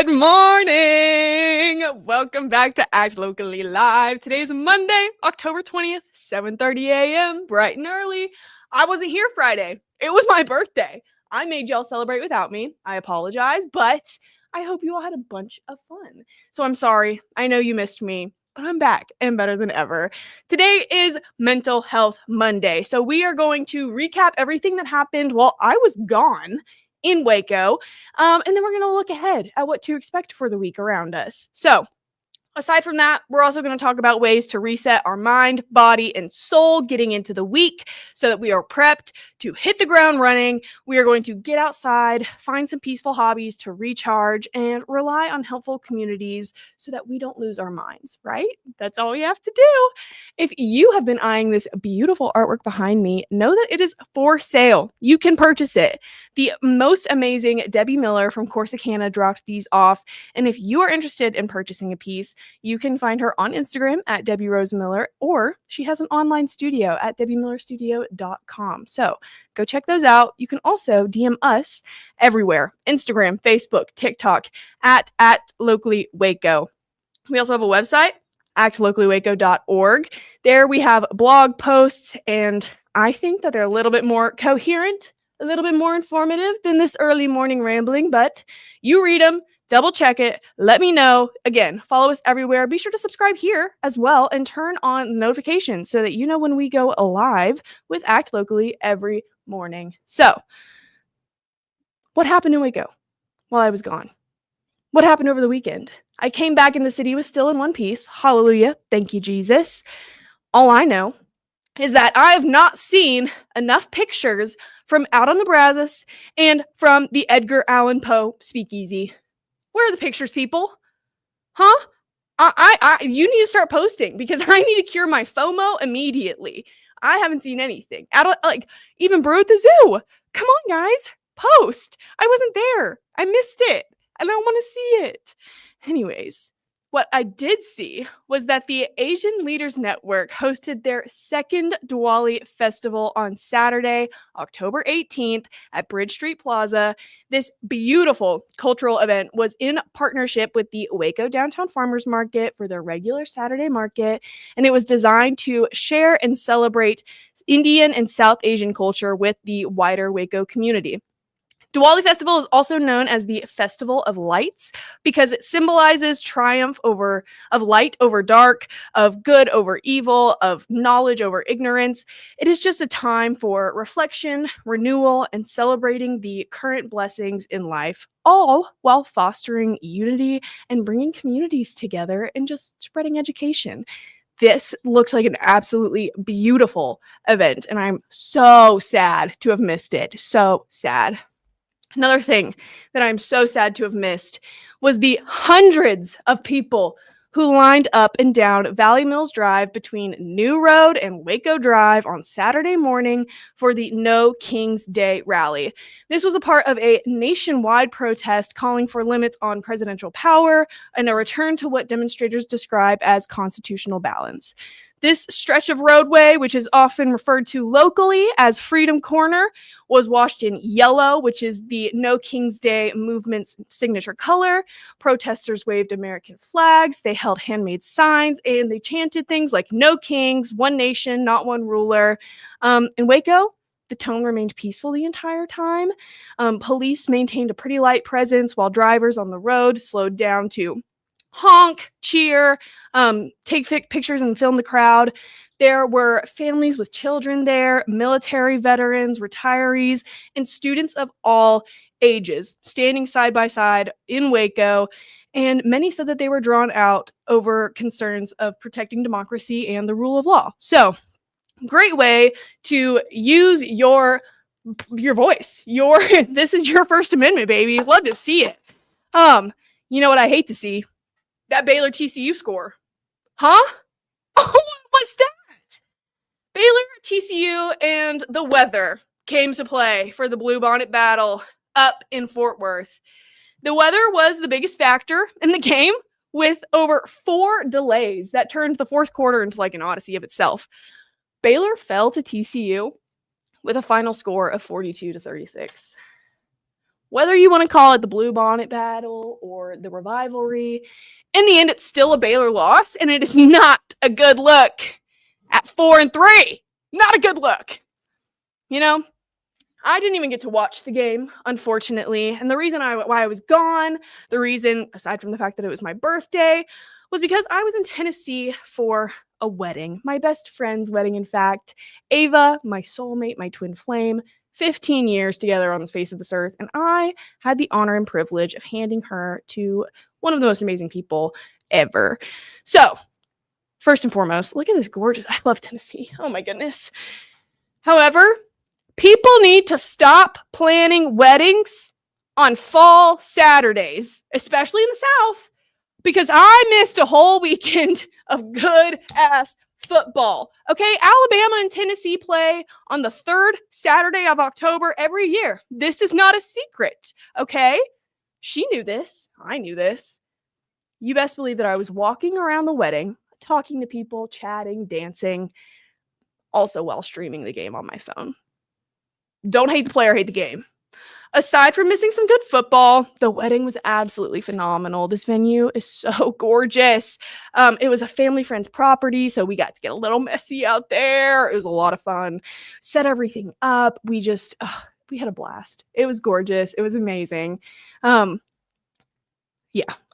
Good morning. Welcome back to Act Locally Live. Today is Monday, October 20th, 7:30 a.m., bright and early. I wasn't here Friday. It was my birthday. I made y'all celebrate without me. I apologize, but I hope you all had a bunch of fun. So I'm sorry. I know you missed me, but I'm back and better than ever. Today is Mental Health Monday. So we are going to recap everything that happened while I was gone in Waco. And then we're going to look ahead at what to expect for the week around us. So, aside from that, we're also going to talk about ways to reset our mind, body, and soul getting into the week so that we are prepped to hit the ground running. We are going to get outside, find some peaceful hobbies to recharge, and rely on helpful communities so that we don't lose our minds, right? That's all we have to do. If you have been eyeing this beautiful artwork behind me, know that it is for sale. You can purchase it. The most amazing Debbie Miller from Corsicana dropped these off. And if you are interested in purchasing a piece, you can find her on Instagram at Debbie Rose Miller, or she has an online studio at debbiemillerstudio.com. So go check those out. You can also DM us everywhere: Instagram, Facebook, TikTok, at Locally Waco. We also have a website, actlocallywaco.org. There we have blog posts, and I think that they're a little bit more coherent, a little bit more informative than this early morning rambling, but you read them, double check it, let me know. Again, follow us everywhere. Be sure to subscribe here as well and turn on notifications so that you know when we go live with Act Locally every morning. So, what happened in Waco while I was gone? What happened over the weekend? I came back and the city was still in one piece. Hallelujah. Thank you, Jesus. All I know is that I have not seen enough pictures from out on the Brazos and from the Edgar Allan Poe speakeasy. Where are the pictures, people? Huh? You need to start posting because I need to cure my FOMO immediately. I haven't seen anything. Even Brew at the Zoo. Come on, guys. Post. I wasn't there. I missed it. I don't want to see it. Anyways, what I did see was that the Asian Leaders Network hosted their second Diwali festival on Saturday, October 18th at Bridge Street Plaza. This beautiful cultural event was in partnership with the Waco Downtown Farmers Market for their regular Saturday market, and it was designed to share and celebrate Indian and South Asian culture with the wider Waco community. Diwali Festival is also known as the Festival of Lights because it symbolizes triumph of light over dark, of good over evil, of knowledge over ignorance. It is just a time for reflection, renewal, and celebrating the current blessings in life, all while fostering unity and bringing communities together and just spreading education. This looks like an absolutely beautiful event, and I'm so sad to have missed it. So sad. Another thing that I'm so sad to have missed was the hundreds of people who lined up and down Valley Mills Drive between New Road and Waco Drive on Saturday morning for the No Kings Day rally. This was a part of a nationwide protest calling for limits on presidential power and a return to what demonstrators describe as constitutional balance. This stretch of roadway, which is often referred to locally as Freedom Corner, was washed in yellow, which is the No Kings Day movement's signature color. Protesters waved American flags, they held handmade signs, and they chanted things like "No Kings, One Nation, Not One Ruler." In Waco, the tone remained peaceful the entire time. Police maintained a pretty light presence while drivers on the road slowed down to honk, cheer, take pictures and film the crowd. There were families with children there, military veterans, retirees, and students of all ages standing side by side in Waco. And many said that they were drawn out over concerns of protecting democracy and the rule of law. So, great way to use your voice. This is your First Amendment, baby. Love to see it. You know what I hate to see? That Baylor TCU score. Huh? Oh, what was that? Baylor, TCU, and the weather came to play for the Bluebonnet battle up in Fort Worth. The weather was the biggest factor in the game, with over 4 delays that turned the fourth quarter into like an odyssey of itself. Baylor fell to TCU with a final score of 42-36. Whether you want to call it the Blue Bonnet Battle or the Revivalry, in the end, it's still a Baylor loss, and it is not a good look at 4-3. Not a good look. You know, I didn't even get to watch the game, unfortunately. And the reason why I was gone, the reason, aside from the fact that it was my birthday, was because I was in Tennessee for a wedding. My best friend's wedding, in fact. Ava, my soulmate, my twin flame, 15 years together on the face of this earth. And I had the honor and privilege of handing her to one of the most amazing people ever. So, first and foremost, look at this gorgeous. I love Tennessee. Oh my goodness. However, people need to stop planning weddings on fall Saturdays, especially in the South, because I missed a whole weekend of good-ass football. Okay, Alabama and Tennessee play on the third Saturday of October every year. This is not a secret, okay? She knew this. I knew this. You best believe that I was walking around the wedding, talking to people, chatting, dancing, also while streaming the game on my phone. Don't hate the player, hate the game. Aside from missing some good football, the wedding was absolutely phenomenal. This venue is so gorgeous. It was a family friend's property, so we got to get a little messy out there. It was a lot of fun. Set everything up. We had a blast. It was gorgeous. It was amazing. Yeah,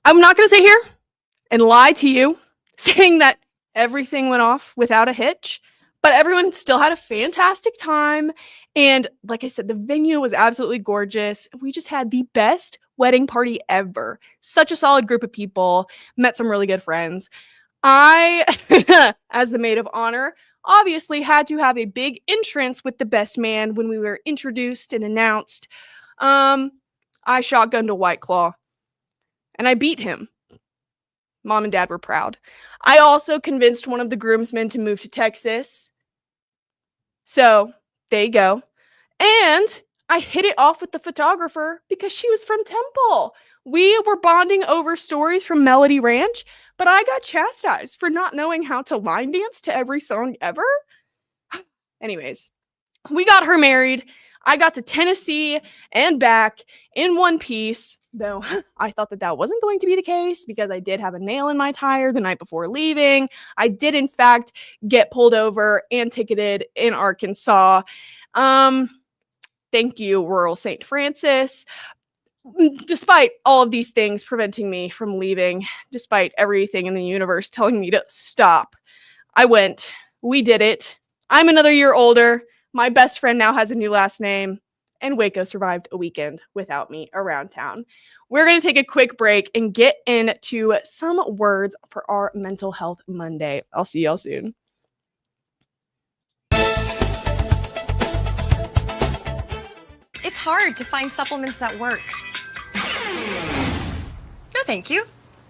I'm not going to sit here and lie to you saying that everything went off without a hitch, but everyone still had a fantastic time. And like I said, the venue was absolutely gorgeous. We just had the best wedding party ever. Such a solid group of people. Met some really good friends. I, as the maid of honor, obviously had to have a big entrance with the best man when we were introduced and announced. I shotgunned a White Claw, and I beat him. Mom and Dad were proud. I also convinced one of the groomsmen to move to Texas. So, there you go. And I hit it off with the photographer because she was from Temple. We were bonding over stories from Melody Ranch, but I got chastised for not knowing how to line dance to every song ever. Anyways, we got her married. I got to Tennessee and back in one piece, though I thought that wasn't going to be the case because I did have a nail in my tire the night before leaving. I did, in fact, get pulled over and ticketed in Arkansas. Thank you, rural St. Francis. Despite all of these things preventing me from leaving, despite everything in the universe telling me to stop, I went. We did it. I'm another year older. My best friend now has a new last name, and Waco survived a weekend without me around town. We're going to take a quick break and get into some words for our Mental Health Monday. I'll see y'all soon. It's hard to find supplements that work. No, thank you.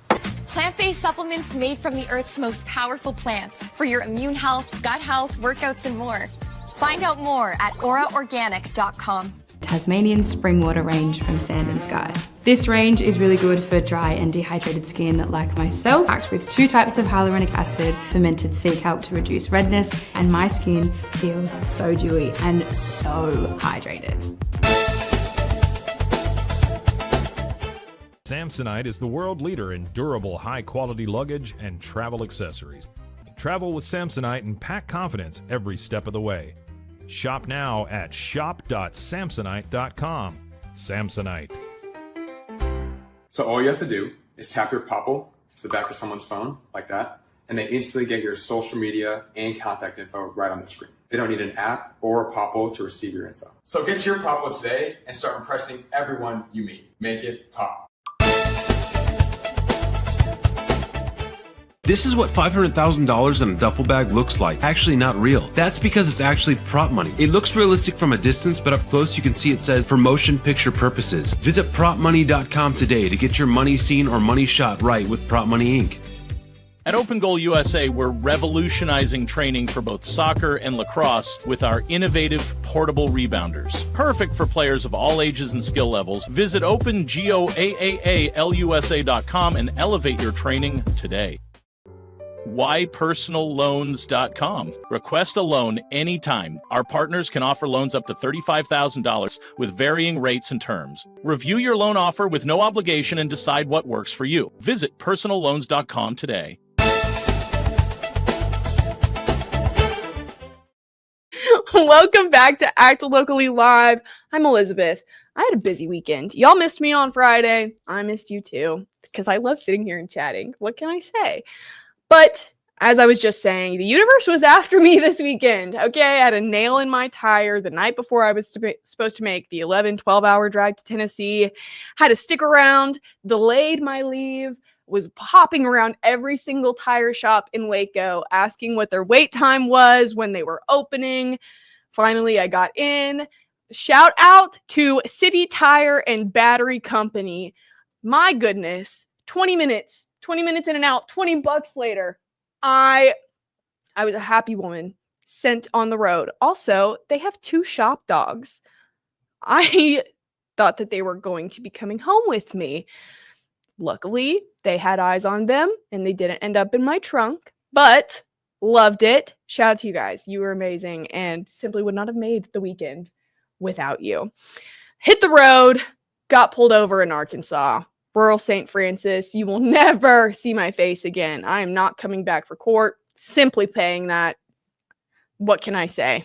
Plant-based supplements made from the Earth's most powerful plants for your immune health, gut health, workouts, and more. Find out more at auraorganic.com. Tasmanian spring water range from Sand and Sky. This range is really good for dry and dehydrated skin like myself, packed with 2 types of hyaluronic acid, fermented sea kelp to reduce redness, and my skin feels so dewy and so hydrated. Samsonite is the world leader in durable, high-quality luggage and travel accessories. Travel with Samsonite and pack confidence every step of the way. Shop now at shop.samsonite.com. Samsonite. So all you have to do is tap your Popple to the back of someone's phone, like that, and they instantly get your social media and contact info right on the screen. They don't need an app or a Popple to receive your info. So get your Popple today and start impressing everyone you meet. Make it pop. This is what $500,000 in a duffel bag looks like. Actually not real. That's because it's actually prop money. It looks realistic from a distance, but up close you can see it says for motion picture purposes. Visit propmoney.com today to get your money seen or money shot right with Prop Money Inc. At Open Goal USA, we're revolutionizing training for both soccer and lacrosse with our innovative portable rebounders. Perfect for players of all ages and skill levels. Visit OpenGOAAALUSA.com and elevate your training today. whypersonalloans.com. Request a loan anytime. Our partners can offer loans up to $35,000 with varying rates and terms. Review your loan offer with no obligation and decide what works for you. Visit personalloans.com today. Welcome back to Act Locally Live. I'm Elizabeth. I had a busy weekend. Y'all missed me on Friday. I missed you too, because I love sitting here and chatting. What can I say? But as I was just saying, the universe was after me this weekend. Okay, I had a nail in my tire the night before I was supposed to make the 12-hour drive to Tennessee. Had to stick around, delayed my leave, was hopping around every single tire shop in Waco, asking what their wait time was, when they were opening. Finally, I got in. Shout out to City Tire and Battery Company. My goodness, 20 minutes in and out, $20 later. I was a happy woman sent on the road. Also, they have 2 shop dogs. I thought that they were going to be coming home with me. Luckily, they had eyes on them and they didn't end up in my trunk, but loved it. Shout out to you guys. You were amazing and simply would not have made the weekend without you. Hit the road, got pulled over in Arkansas. Rural St. Francis, you will never see my face again. I am not coming back for court, simply paying that. What can I say?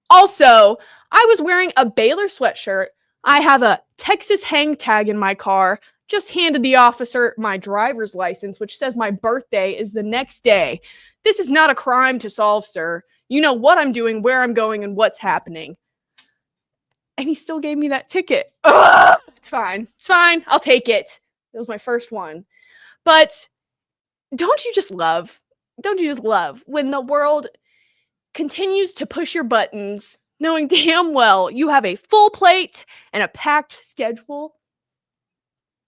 Also, I was wearing a Baylor sweatshirt. I have a Texas hang tag in my car. Just handed the officer my driver's license, which says my birthday is the next day. This is not a crime to solve, sir. You know what I'm doing, where I'm going, and what's happening. And he still gave me that ticket. Ugh! It's fine. It's fine. I'll take it. It was my first one. But don't you just love when the world continues to push your buttons, knowing damn well you have a full plate and a packed schedule?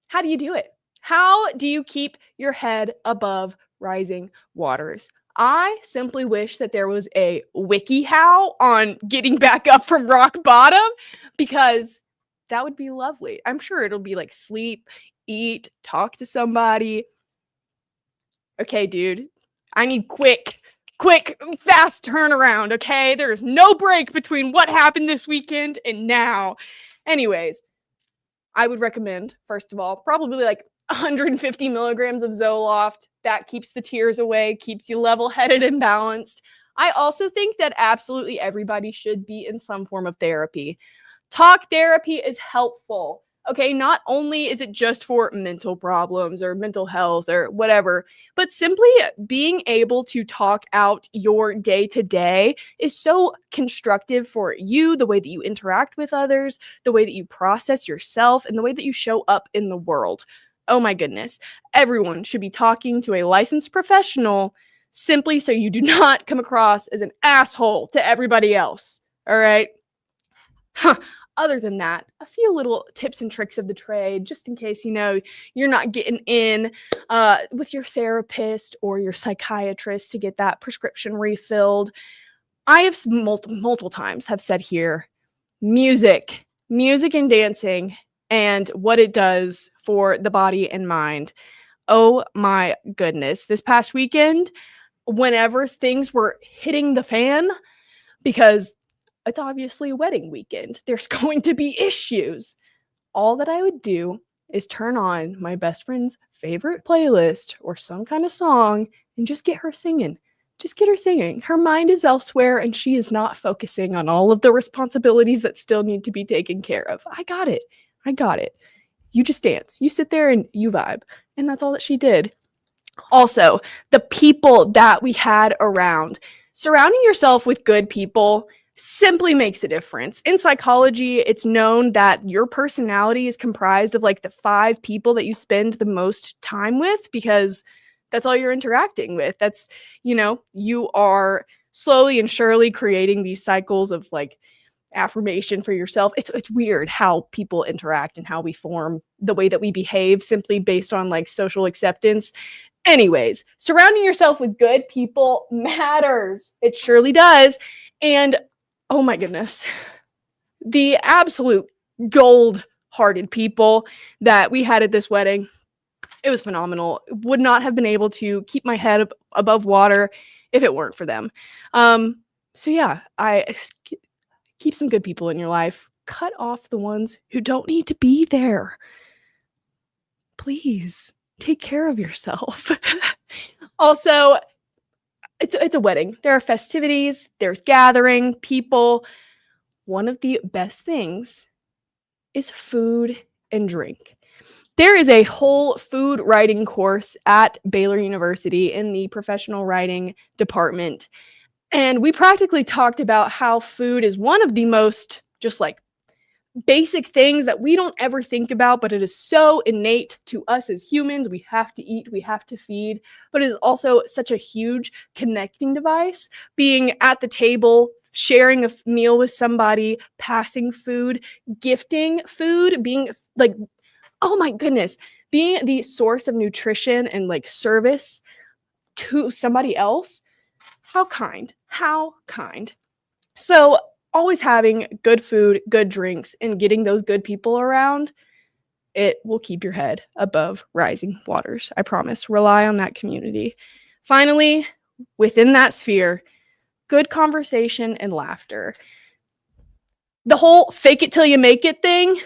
How do you do it? How do you keep your head above rising waters? I simply wish that there was a WikiHow on getting back up from rock bottom, because that would be lovely. I'm sure it'll be like sleep, eat, talk to somebody. Okay, dude, I need quick, fast turnaround, okay? There is no break between what happened this weekend and now. Anyways, I would recommend, first of all, probably like 150 milligrams of Zoloft. That keeps the tears away, keeps you level-headed and balanced. I also think that absolutely everybody should be in some form of therapy. Talk therapy is helpful. Okay, not only is it just for mental problems or mental health or whatever, but simply being able to talk out your day-to-day is so constructive for you, the way that you interact with others, the way that you process yourself, and the way that you show up in the world. Oh my goodness. Everyone should be talking to a licensed professional simply so you do not come across as an asshole to everybody else. All right? Other than that, a few little tips and tricks of the trade, just in case, you're not getting in with your therapist or your psychiatrist to get that prescription refilled. I have multiple times have said here, music and dancing and what it does for the body and mind. Oh my goodness. This past weekend, whenever things were hitting the fan, because it's obviously a wedding weekend, there's going to be issues. All that I would do is turn on my best friend's favorite playlist or some kind of song and just get her singing. Just get her singing. Her mind is elsewhere and she is not focusing on all of the responsibilities that still need to be taken care of. I got it. You just dance. You sit there and you vibe. And that's all that she did. Also, the people that we had around. Surrounding yourself with good people simply makes a difference. In psychology, it's known that your personality is comprised of like the 5 people that you spend the most time with, because that's all you're interacting with. That's, you are slowly and surely creating these cycles of like affirmation for yourself. It's weird how people interact and how we form the way that we behave simply based on like social acceptance. Anyways, surrounding yourself with good people matters. It surely does. And oh my goodness, the absolute gold-hearted people that we had at this wedding. It was phenomenal. Would not have been able to keep my head above water if it weren't for them. So yeah, keep some good people in your life. Cut off the ones who don't need to be there. Please take care of yourself. Also, it's a wedding. There are festivities, there's gathering, people. One of the best things is food and drink. There is a whole food writing course at Baylor University in the professional writing department. And we practically talked about how food is one of the most just like basic things that we don't ever think about, but it is so innate to us as humans. We have to eat, we have to feed, but it is also such a huge connecting device. Being at the table, sharing a meal with somebody, passing food, gifting food, being like, oh my goodness, being the source of nutrition and like service to somebody else. How kind, how kind. So always having good food, good drinks, and getting those good people around, it will keep your head above rising waters. I promise. Rely on that community. Finally, within that sphere, good conversation and laughter. The whole fake it till you make it thing,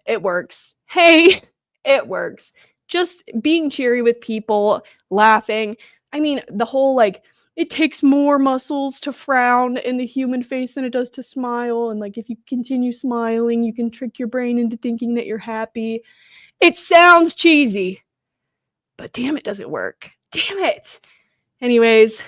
it works. Hey, it works. Just being cheery with people, laughing. I mean, the whole like, it takes more muscles to frown in the human face than it does to smile. And like, if you continue smiling, you can trick your brain into thinking that you're happy. It sounds cheesy, but damn, it doesn't work. Damn it. Anyways,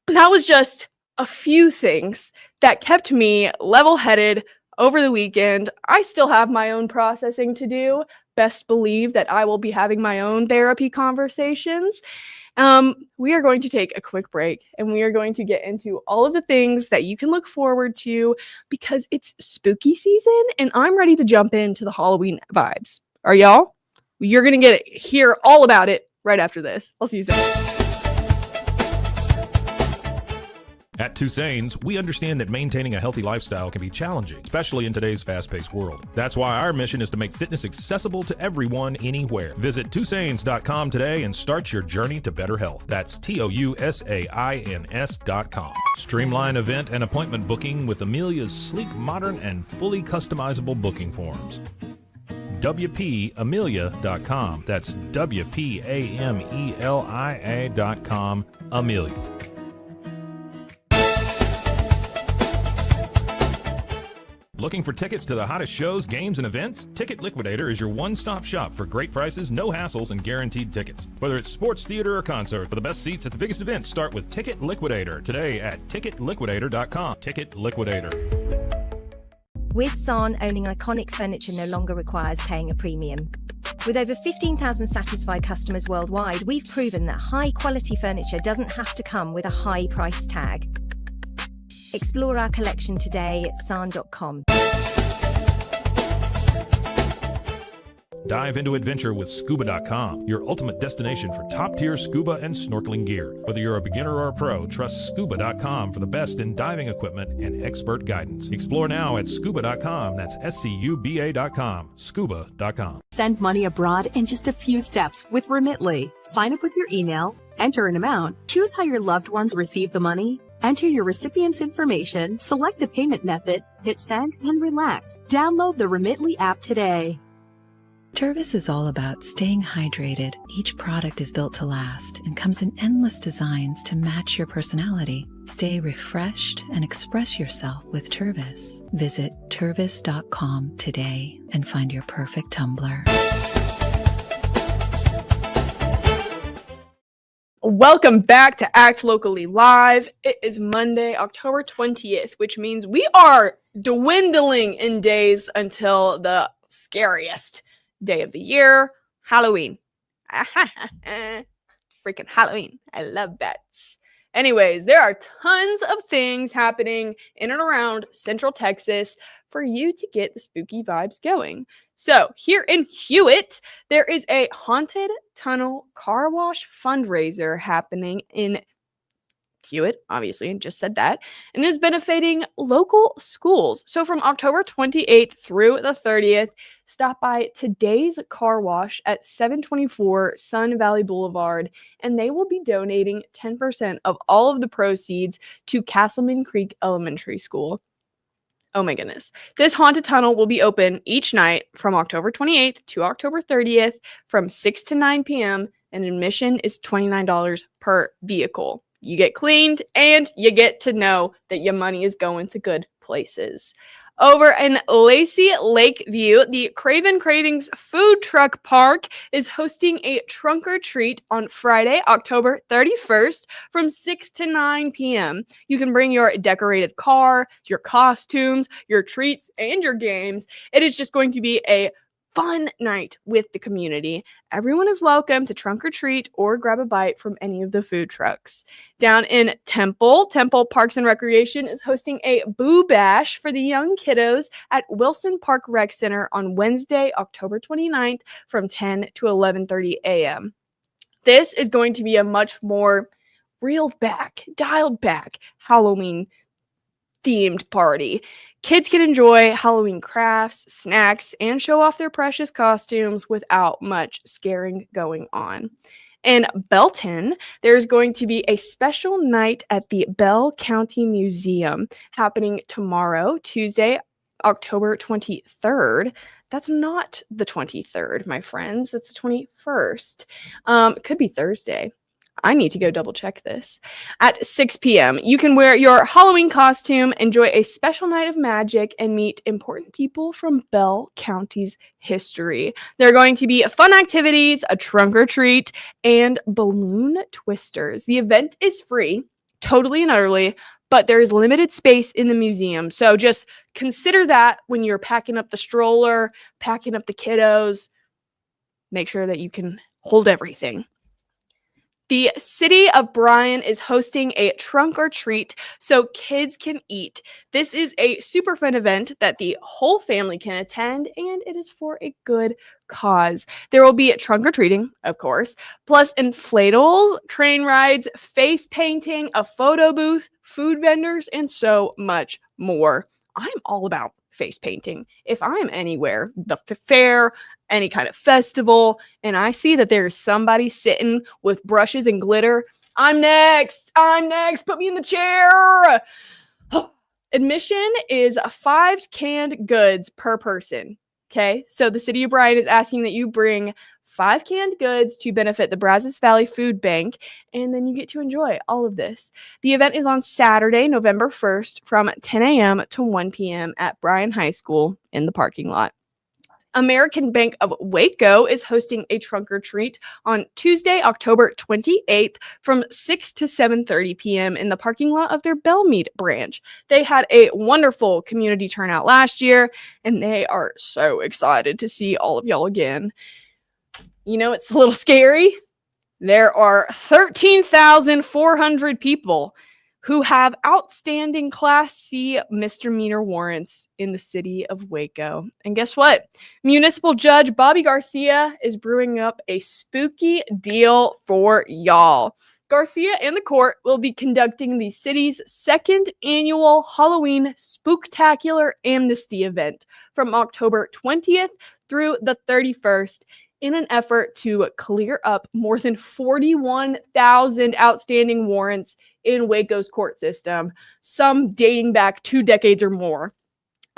that was just a few things that kept me level-headed over the weekend. I still have my own processing to do. Best believe that I will be having my own therapy conversations. We are going to take a quick break and we are going to get into all of the things that you can look forward to because it's spooky season and I'm ready to jump into the Halloween vibes. Are y'all? You're going to hear all about it right after this. I'll see you soon. At Tusane's, we understand that maintaining a healthy lifestyle can be challenging, especially in today's fast-paced world. That's why our mission is to make fitness accessible to everyone, anywhere. Visit Tusanes.com today and start your journey to better health. That's TOUSAINS.com. Streamline event and appointment booking with Amelia's sleek, modern, and fully customizable booking forms. WPAmelia.com. That's WPAMELIA.com. Amelia. Looking for tickets to the hottest shows, games, and events? Ticket Liquidator is your one-stop shop for great prices, no hassles, and guaranteed tickets. Whether it's sports, theater, or concert, for the best seats at the biggest events, start with Ticket Liquidator today at ticketliquidator.com. Ticket Liquidator. With San, owning iconic furniture no longer requires paying a premium. With over 15,000 satisfied customers worldwide, we've proven that high-quality furniture doesn't have to come with a high price tag. Explore our collection today at san.com. Dive into adventure with Scuba.com, your ultimate destination for top-tier scuba and snorkeling gear. Whether you're a beginner or a pro, trust Scuba.com for the best in diving equipment and expert guidance. Explore now at Scuba.com. That's SCUBA.com. Scuba.com. Send money abroad in just a few steps with Remitly. Sign up with your email, enter an amount, choose how your loved ones receive the money, enter your recipient's information, select a payment method, hit send, and relax. Download the Remitly app today. Tervis is all about staying hydrated. Each product is built to last and comes in endless designs to match your personality. Stay refreshed and express yourself with Tervis. Visit tervis.com today and find your perfect tumbler. Welcome back to Act Locally Live. It is Monday, October 20th, which means we are dwindling in days until the scariest day of the year, Halloween. Freaking Halloween. I love bats. Anyways, there are tons of things happening in and around Central Texas for you to get the spooky vibes going. So here in Hewitt, there is a haunted tunnel car wash fundraiser happening in Hewitt, obviously, just said that, and is benefiting local schools. So from October 28th through the 30th, stop by Today's Car Wash at 724 Sun Valley Boulevard, and they will be donating 10% of all of the proceeds to Castleman Creek Elementary School. Oh my goodness. This haunted tunnel will be open each night from October 28th to October 30th from 6 to 9 p.m., and admission is $29 per vehicle. You get cleaned and you get to know that your money is going to good places. Over in Lacey Lakeview, the Craven Cravings Food Truck Park is hosting a trunk or treat on Friday, October 31st from 6 to 9 p.m. You can bring your decorated car, your costumes, your treats, and your games. It is just going to be a fun night with the community. Everyone is welcome to trunk or treat or grab a bite from any of the food trucks. Down in Temple Parks and Recreation is hosting a Boo Bash for the young kiddos at Wilson Park Rec Center on Wednesday, October 29th from 10 to 11:30 a.m. This is going to be a much more dialed back Halloween themed party. Kids can enjoy Halloween crafts, snacks, and show off their precious costumes without much scaring going on. In Belton, there's going to be a special night at the Bell County Museum happening tomorrow, Tuesday, October 23rd. That's not the 23rd, my friends. That's the 21st. It could be Thursday. I need to go double check this. At 6 p.m., you can wear your Halloween costume, enjoy a special night of magic, and meet important people from Bell County's history. There are going to be fun activities, a trunk or treat, and balloon twisters. The event is free, totally and utterly, but there is limited space in the museum. So just consider that when you're packing up the stroller, packing up the kiddos. Make sure that you can hold everything. The city of Bryan is hosting a trunk or treat so kids can eat. This is a super fun event that the whole family can attend, and it is for a good cause. There will be trunk or treating, of course, plus inflatables, train rides, face painting, a photo booth, food vendors, and so much more. I'm all about face painting. If I'm anywhere, the fair, any kind of festival, and I see that there's somebody sitting with brushes and glitter, I'm next, put me in the chair. Admission is 5 canned goods per person. Okay, so the city of Bryan is asking that you bring 5 canned goods to benefit the Brazos Valley Food Bank, and then you get to enjoy all of this. The event is on Saturday, November 1st from 10 a.m. to 1 p.m. at Bryan High School in the parking lot. American Bank of Waco is hosting a trunk or treat on Tuesday, October 28th from 6 to 7:30 p.m. in the parking lot of their Belmead branch. They had a wonderful community turnout last year, and they are so excited to see all of y'all again. You know, it's a little scary. There are 13,400 people who have outstanding Class C misdemeanor warrants in the city of Waco. And guess what? Municipal Judge Bobby Garcia is brewing up a spooky deal for y'all. Garcia and the court will be conducting the city's 2nd annual Halloween Spooktacular Amnesty event from October 20th through the 31st in an effort to clear up more than 41,000 outstanding warrants in Waco's court system, some dating back 2 decades or more.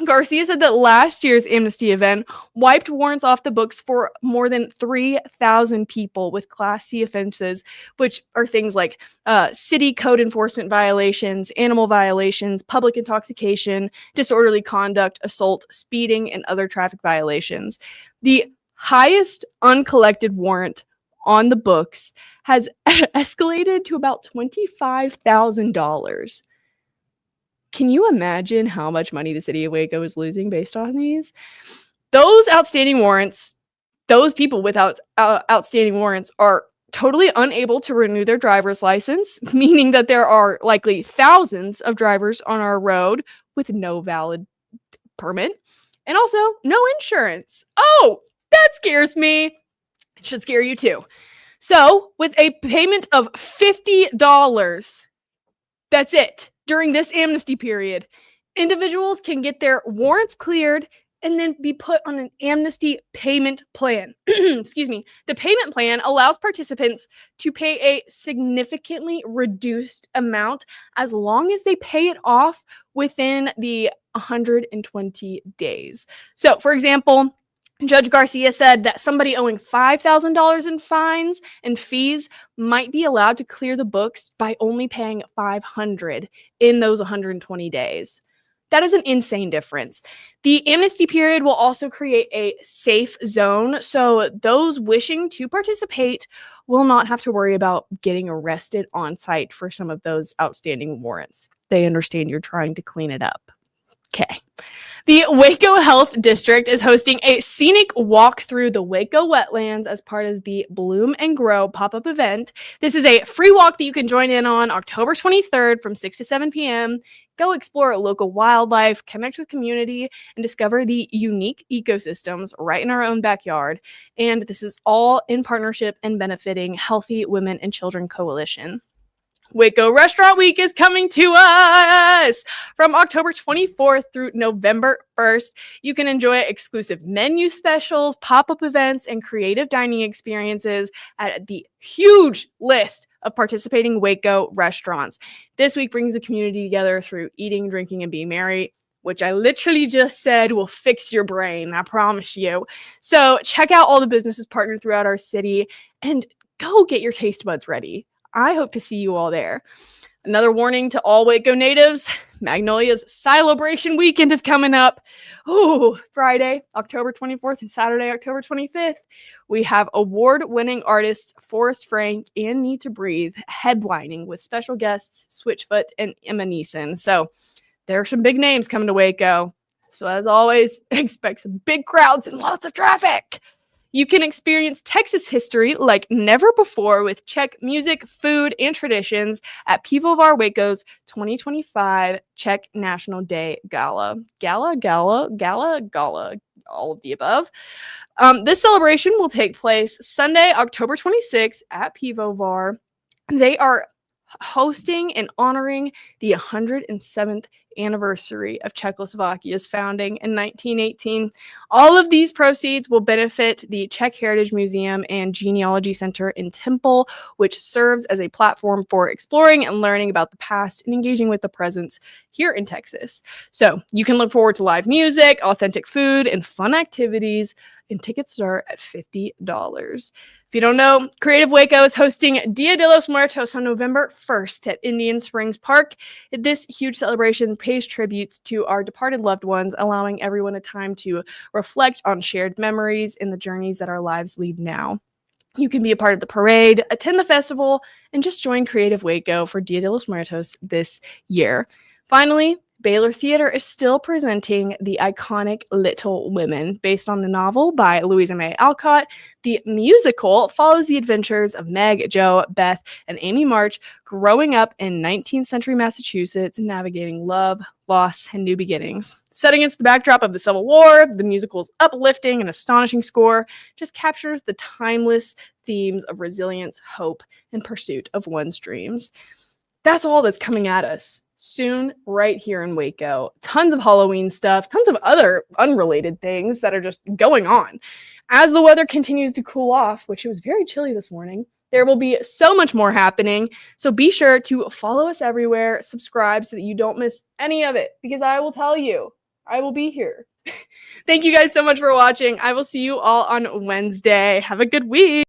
Garcia said that last year's amnesty event wiped warrants off the books for more than 3,000 people with Class C offenses, which are things like city code enforcement violations, animal violations, public intoxication, disorderly conduct, assault, speeding, and other traffic violations. The highest uncollected warrant on the books has escalated to about $25,000. Can you imagine how much money the city of Waco is losing based on these? Those outstanding warrants, those people without outstanding warrants are totally unable to renew their driver's license, meaning that there are likely thousands of drivers on our road with no valid permit and also no insurance. Oh, that scares me. It should scare you too. So, with a payment of $50, That's it. During this amnesty period, individuals can get their warrants cleared and then be put on an amnesty payment plan. Excuse me. The payment plan allows participants to pay a significantly reduced amount as long as they pay it off within the 120 days. So, for example, Judge Garcia said that somebody owing $5,000 in fines and fees might be allowed to clear the books by only paying $500 in those 120 days. That is an insane difference. The amnesty period will also create a safe zone, so those wishing to participate will not have to worry about getting arrested on site for some of those outstanding warrants. They understand you're trying to clean it up. Okay. The Waco Health District is hosting a scenic walk through the Waco wetlands as part of the Bloom and Grow pop-up event. This is a free walk that you can join in on October 23rd from 6 to 7 p.m. Go explore local wildlife, connect with community, and discover the unique ecosystems right in our own backyard. And this is all in partnership and benefiting Healthy Women and Children Coalition. Waco Restaurant Week is coming to us! From October 24th through November 1st, you can enjoy exclusive menu specials, pop-up events, and creative dining experiences at the huge list of participating Waco restaurants. This week brings the community together through eating, drinking, and being merry, which I literally just said will fix your brain, I promise you. So check out all the businesses partnered throughout our city and go get your taste buds ready. I hope to see you all there. Another warning to all Waco natives, Magnolia's Celebration Weekend is coming up. Oh, Friday, October 24th and Saturday, October 25th. We have award-winning artists Forrest Frank and Need to Breathe headlining with special guests Switchfoot and Emma Neeson. So there are some big names coming to Waco. So as always, expect some big crowds and lots of traffic. You can experience Texas history like never before with Czech music, food, and traditions at Pivovar Waco's 2025 Czech National Day Gala. Gala, all of the above. This celebration will take place Sunday, October 26th at Pivovar. They are hosting and honoring the 107th anniversary of Czechoslovakia's founding in 1918. All of these proceeds will benefit the Czech Heritage Museum and Genealogy Center in Temple, which serves as a platform for exploring and learning about the past and engaging with the present here in Texas. So you can look forward to live music, authentic food, and fun activities, and tickets start at $50. If you don't know, Creative Waco is hosting Dia de los Muertos on November 1st at Indian Springs Park. This huge celebration pays tributes to our departed loved ones, allowing everyone a time to reflect on shared memories and the journeys that our lives lead now. You can be a part of the parade, attend the festival, and just join Creative Waco for Dia de los Muertos this year. Finally, Baylor Theater is still presenting the iconic Little Women, based on the novel by Louisa May Alcott. The musical follows the adventures of Meg, Jo, Beth, and Amy March growing up in 19th century Massachusetts, navigating love, loss, and new beginnings. Set against the backdrop of the Civil War, the musical's uplifting and astonishing score just captures the timeless themes of resilience, hope, and pursuit of one's dreams. That's all that's coming at us soon right here in Waco. Tons of Halloween stuff, tons of other unrelated things that are just going on. As the weather continues to cool off, which it was very chilly this morning, there will be so much more happening. So be sure to follow us everywhere, subscribe so that you don't miss any of it, because I will tell you, I will be here. Thank you guys so much for watching. I will see you all on Wednesday. Have a good week.